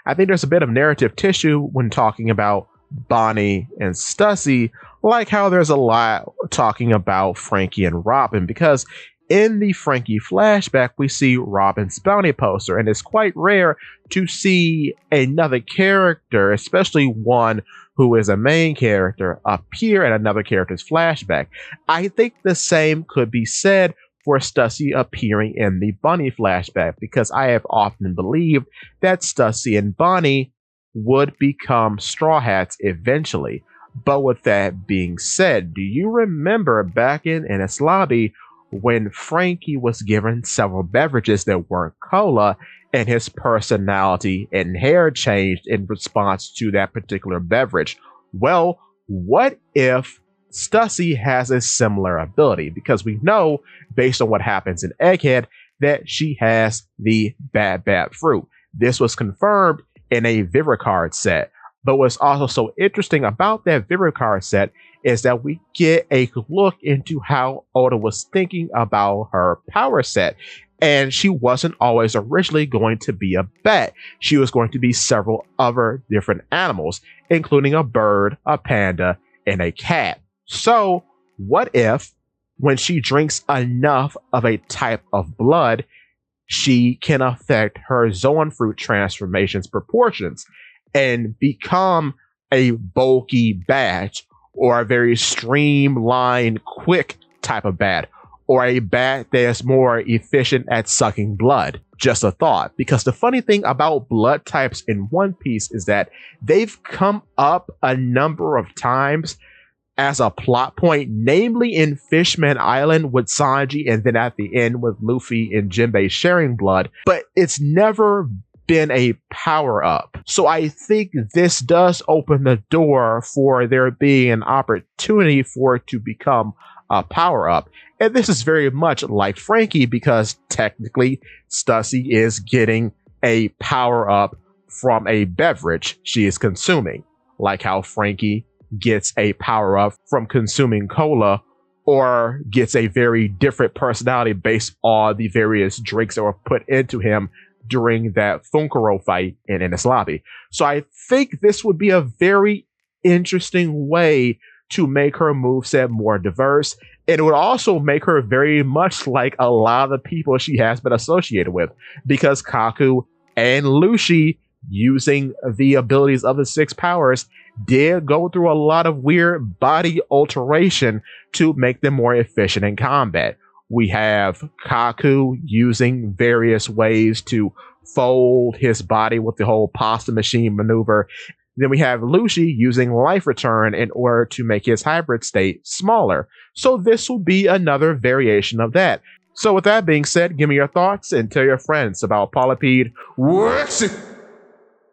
I think there's a bit of narrative tissue when talking about Bonnie and Stussy, like how there's a lot talking about Frankie and Robin, because in the Frankie flashback, we see Robin's bounty poster, and it's quite rare to see another character, especially one who is a main character, appear in another character's flashback. I think the same could be said for Stussy appearing in the Bunny flashback, because I have often believed that Stussy and Bonnie would become Straw Hats eventually. But with that being said, do you remember back in Ennis Lobby when Frankie was given several beverages that weren't cola, and his personality and hair changed in response to that particular beverage? Well, what if Stussy has a similar ability? Because we know, based on what happens in Egghead, that she has the bad fruit. This was confirmed in a Vivrecard set. But what's also so interesting about that Vivrecard set is that we get a look into how Oda was thinking about her power set. And she wasn't always originally going to be a bat. She was going to be several other different animals, including a bird, a panda, and a cat. So, what if, when she drinks enough of a type of blood, she can affect her Zoan fruit transformation's proportions and become a bulky bat, or a very streamlined, quick type of bat, or a bat that's more efficient at sucking blood? Just a thought. Because the funny thing about blood types in One Piece is that they've come up a number of times as a plot point, namely in Fishman Island with Sanji, and then at the end with Luffy and Jinbei sharing blood, but it's never been a power up. So I think this does open the door for there being an opportunity for it to become a power up. And this is very much like Frankie, because technically Stussy is getting a power up from a beverage she is consuming, like how Frankie gets a power up from consuming cola, or gets a very different personality based on the various drinks that were put into him during that Funkuro fight in Ennis Lobby. So I think this would be a very interesting way to make her moveset more diverse. And it would also make her very much like a lot of the people she has been associated with, because Kaku and Lucy, using the abilities of the six powers, did go through a lot of weird body alteration to make them more efficient in combat. We have Kaku using various ways to fold his body with the whole pasta machine maneuver. Then we have Lucy using life return in order to make his hybrid state smaller. So this will be another variation of that. So with that being said, give me your thoughts and tell your friends about Polypede. What's it?